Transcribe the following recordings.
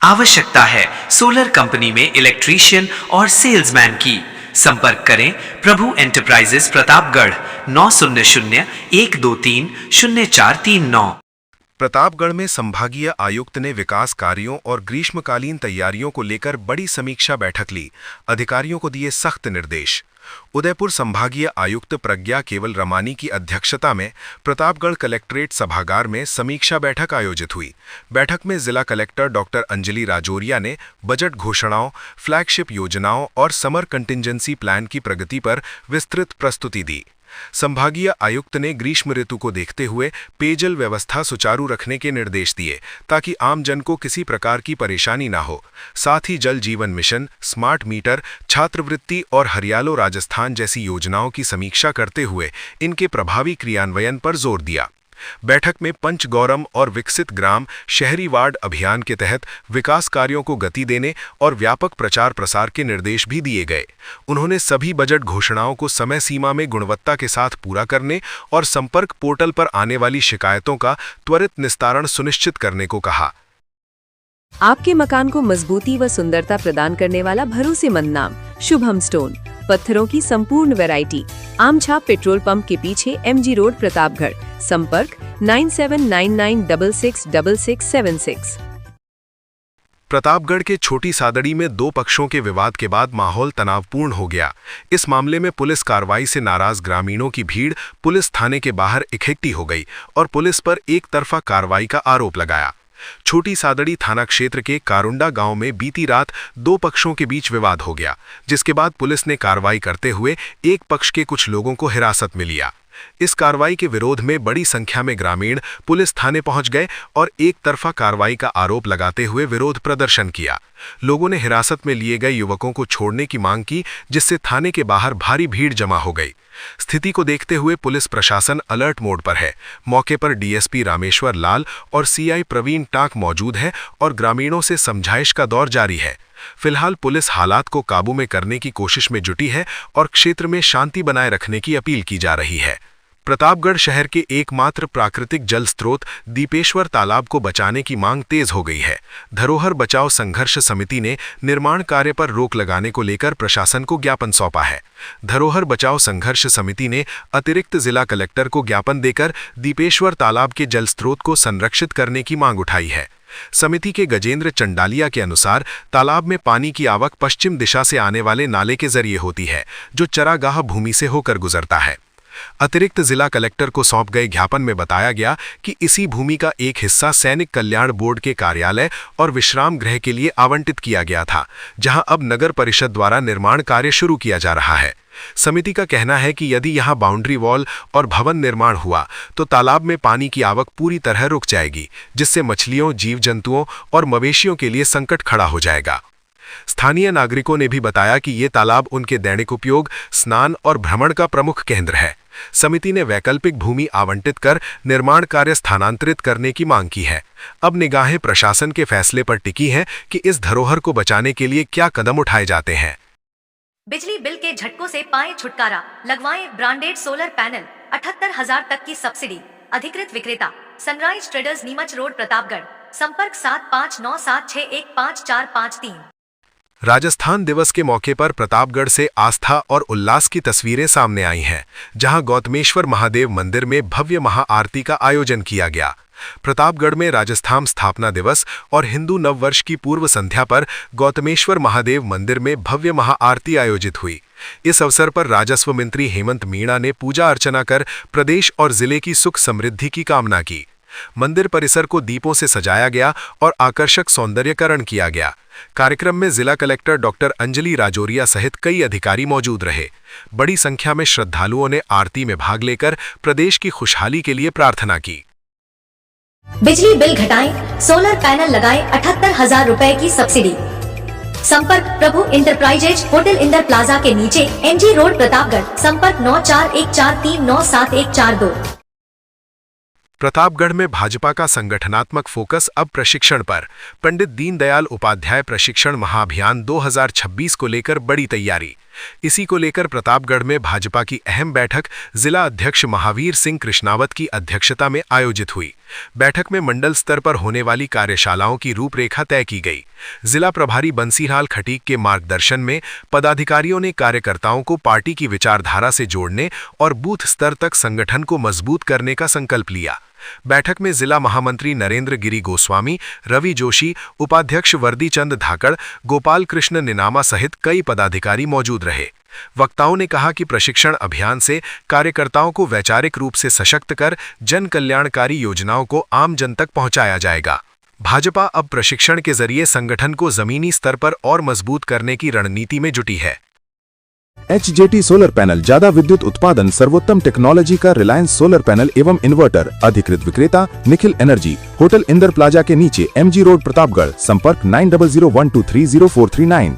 आवश्यकता है solar company में इलेक्ट्रीशियन और सेल्समैन की। संपर्क करें प्रभु एंटरप्राइजेस प्रतापगढ़ 9001230439। प्रतापगढ़ में संभागीय आयुक्त ने विकास कार्यों और ग्रीष्मकालीन तैयारियों को लेकर बड़ी समीक्षा बैठक ली। अधिकारियों को दिए सख्त निर्देश। उदयपुर संभागीय आयुक्त प्रज्ञा केवल रमानी की अध्यक्षता में प्रतापगढ़ कलेक्ट्रेट सभागार में समीक्षा बैठक आयोजित हुई। बैठक में जिला कलेक्टर डॉक्टर अंजलि राजौरिया ने बजट घोषणाओं, फ्लैगशिप योजनाओं और समर कंटिजेंसी प्लान की प्रगति पर विस्तृत प्रस्तुति दी। संभागीय आयुक्त ने ग्रीष्म ऋतु को देखते हुए पेयजल व्यवस्था सुचारू रखने के निर्देश दिए ताकि आमजन को किसी प्रकार की परेशानी न हो। साथ ही जल जीवन मिशन, स्मार्ट मीटर, छात्रवृत्ति और हरियालो राजस्थान जैसी योजनाओं की समीक्षा करते हुए इनके प्रभावी क्रियान्वयन पर जोर दिया। बैठक में पंचगौरम और विकसित ग्राम शहरी वार्ड अभियान के तहत विकास कार्यों को गति देने और व्यापक प्रचार प्रसार के निर्देश भी दिए गए। उन्होंने सभी बजट घोषणाओं को समय सीमा में गुणवत्ता के साथ पूरा करने और संपर्क पोर्टल पर आने वाली शिकायतों का त्वरित निस्तारण सुनिश्चित करने को कहा। आपके मकान को मजबूती व सुंदरता प्रदान करने वाला भरोसेमंद नाम शुभम स्टोन। पत्थरों की संपूर्ण वैरायटी, आमछाप पेट्रोल पंप के पीछे, MG रोड, प्रतापगढ़। संपर्क 9799666676। प्रतापगढ़ के छोटी सादड़ी में दो पक्षों के विवाद के बाद माहौल तनावपूर्ण हो गया। इस मामले में पुलिस कार्रवाई से नाराज ग्रामीणों की भीड़ पुलिस थाने के बाहर इकट्ठी हो गई और पुलिस पर एक तरफा कार्रवाई का आरोप लगाया। छोटी सादड़ी थाना क्षेत्र के कारुंडा गांव में बीती रात दो पक्षों के बीच विवाद हो गया, जिसके बाद पुलिस ने कार्रवाई करते हुए एक पक्ष के कुछ लोगों को हिरासत में लिया। इस कार्रवाई के विरोध में बड़ी संख्या में ग्रामीण पुलिस थाने पहुंच गए और एक तरफा कार्रवाई का आरोप लगाते हुए विरोध प्रदर्शन किया। लोगों ने हिरासत में लिए गए युवकों को छोड़ने की मांग की, जिससे थाने के बाहर भारी भीड़ जमा हो गई। स्थिति को देखते हुए पुलिस प्रशासन अलर्ट मोड पर है। मौके पर DSP रामेश्वर लाल और CI प्रवीण टाक मौजूद हैं और ग्रामीणों से समझाइश का दौर जारी है। फिलहाल पुलिस हालात को काबू में करने की कोशिश में जुटी है और क्षेत्र में शांति बनाए रखने की अपील की जा रही है। प्रतापगढ़ शहर के एकमात्र प्राकृतिक जल स्रोत दीपेश्वर तालाब को बचाने की मांग तेज हो गई है। धरोहर बचाओ संघर्ष समिति ने निर्माण कार्य पर रोक लगाने को लेकर प्रशासन को ज्ञापन सौंपा है। धरोहर बचाओ संघर्ष समिति ने अतिरिक्त जिला कलेक्टर को ज्ञापन देकर दीपेश्वर तालाब के जल स्रोत को संरक्षित करने की मांग उठाई है। समिति के गजेंद्र चंडालिया के अनुसार तालाब में पानी की आवक पश्चिम दिशा से आने वाले नाले के जरिए होती है, जो चरागाह भूमि से होकर गुजरता है। अतिरिक्त जिला कलेक्टर को सौंप गए ज्ञापन में बताया गया कि इसी भूमि का एक हिस्सा सैनिक कल्याण बोर्ड के कार्यालय और विश्राम गृह के लिए आवंटित किया गया था, जहां अब नगर परिषद द्वारा निर्माण कार्य शुरू किया जा रहा है। समिति का कहना है कि यदि यहां बाउंड्री वॉल और भवन निर्माण हुआ तो तालाब में पानी की आवक पूरी तरह रुक जाएगी, जिससे मछलियों, जीव जंतुओं और मवेशियों के लिए संकट खड़ा हो जाएगा। स्थानीय नागरिकों ने भी बताया कि ये तालाब उनके दैनिक उपयोग, स्नान और भ्रमण का प्रमुख केंद्र है। समिति ने वैकल्पिक भूमि आवंटित कर निर्माण कार्य स्थानांतरित करने की मांग की है। अब निगाहें प्रशासन के फैसले पर टिकी हैं कि इस धरोहर को बचाने के लिए क्या कदम उठाए जाते हैं। बिजली बिल के झटकों से पाएं छुटकारा, लगवाएं ब्रांडेड सोलर पैनल, 78,000 तक की सब्सिडी। अधिकृत विक्रेता sunrise traders, Neemuch road, Pratapgarh. संपर्क 7597615453। राजस्थान दिवस के मौके पर प्रतापगढ़ से आस्था और उल्लास की तस्वीरें सामने आई हैं, जहां गौतमेश्वर महादेव मंदिर में भव्य महाआरती का आयोजन किया गया। प्रतापगढ़ में राजस्थान स्थापना दिवस और हिंदू नववर्ष की पूर्व संध्या पर गौतमेश्वर महादेव मंदिर में भव्य महाआरती आयोजित हुई। इस अवसर पर राजस्व मंत्री हेमंत मीणा ने पूजा अर्चना कर प्रदेश और जिले की सुख समृद्धि की कामना की। मंदिर परिसर को दीपों से सजाया गया और आकर्षक सौंदर्यकरण किया गया। कार्यक्रम में जिला कलेक्टर डॉक्टर अंजलि राजौरिया सहित कई अधिकारी मौजूद रहे। बड़ी संख्या में श्रद्धालुओं ने आरती में भाग लेकर प्रदेश की खुशहाली के लिए प्रार्थना की। बिजली बिल घटाएं, सोलर पैनल लगाएं, 78,000 रुपए की सब्सिडी। संपर्क प्रभु इंटरप्राइजेज, होटल इंदर प्लाजा के नीचे, MG रोड, प्रतापगढ़। संपर्क 9414397142। प्रतापगढ़ में भाजपा का संगठनात्मक फोकस अब प्रशिक्षण पर। पंडित दीनदयाल उपाध्याय प्रशिक्षण महाअभियान 2026 को लेकर बड़ी तैयारी। इसी को लेकर प्रतापगढ़ में भाजपा की अहम बैठक जिला अध्यक्ष महावीर सिंह कृष्णावत की अध्यक्षता में आयोजित हुई। बैठक में मंडल स्तर पर होने वाली कार्यशालाओं की रूपरेखा तय की गई। जिला प्रभारी बंसीलाल खटीक के मार्गदर्शन में पदाधिकारियों ने कार्यकर्ताओं को पार्टी की विचारधारा से जोड़ने और बूथ स्तर तक संगठन को मजबूत करने का संकल्प लिया। बैठक में जिला महामंत्री नरेंद्र गिरी गोस्वामी, रवि जोशी, उपाध्यक्ष वर्दीचंद धाकड़, गोपाल कृष्ण निनामा सहित कई पदाधिकारी मौजूद रहे। वक्ताओं ने कहा कि प्रशिक्षण अभियान से कार्यकर्ताओं को वैचारिक रूप से सशक्त कर जन कल्याणकारी योजनाओं को आम जन तक पहुंचाया जाएगा। भाजपा अब प्रशिक्षण के जरिए संगठन को जमीनी स्तर पर और मजबूत करने की रणनीति में जुटी है। HJT सोलर पैनल ज्यादा विद्युत उत्पादन, सर्वोत्तम टेक्नोलॉजी का रिलायंस सोलर पैनल एवं इन्वर्टर, अधिकृत विक्रेता Nikhil energy, hotel Inder plaza के नीचे, MG रोड प्रतापगढ़। संपर्क 9001230439।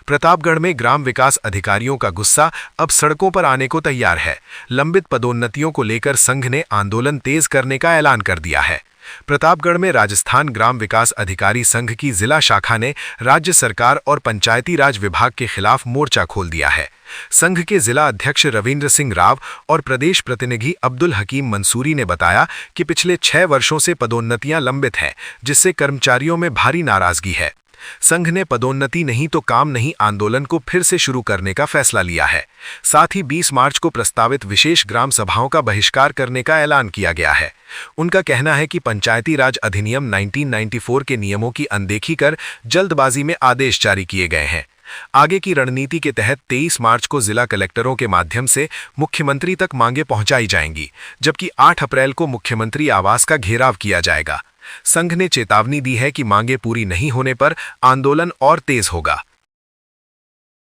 प्रतापगढ़ में ग्राम विकास अधिकारियों का गुस्सा अब सड़कों पर आने को तैयार है। लंबित पदोन्नतियों को लेकर संघ ने आंदोलन तेज करने का ऐलान कर दिया है। प्रतापगढ़ में राजस्थान ग्राम विकास अधिकारी संघ की जिला शाखा ने राज्य सरकार और पंचायती राज विभाग के खिलाफ मोर्चा खोल दिया है। संघ के जिला अध्यक्ष रविंद्र सिंह राव और प्रदेश प्रतिनिधि अब्दुल हकीम मंसूरी ने बताया कि पिछले 6 वर्षों से पदोन्नतियां लंबित हैं, जिससे कर्मचारियों में भारी नाराजगी है। संघ ने पदोन्नति नहीं तो काम नहीं आंदोलन को फिर से शुरू करने का फैसला लिया है। साथ ही 20 मार्च को प्रस्तावित विशेष ग्राम सभाओं का बहिष्कार करने का ऐलान किया गया है। उनका कहना है कि पंचायती राज अधिनियम 1994 के नियमों की अनदेखी कर जल्दबाजी में आदेश जारी किए गए हैं। आगे की रणनीति के तहत 23 मार्च को जिला कलेक्टरों के माध्यम से मुख्यमंत्री तक मांगे पहुंचाई जाएंगी, जबकि 8 अप्रैल को मुख्यमंत्री आवास का घेराव किया जाएगा। संघ ने चेतावनी दी है कि मांगे पूरी नहीं होने पर आंदोलन और तेज होगा।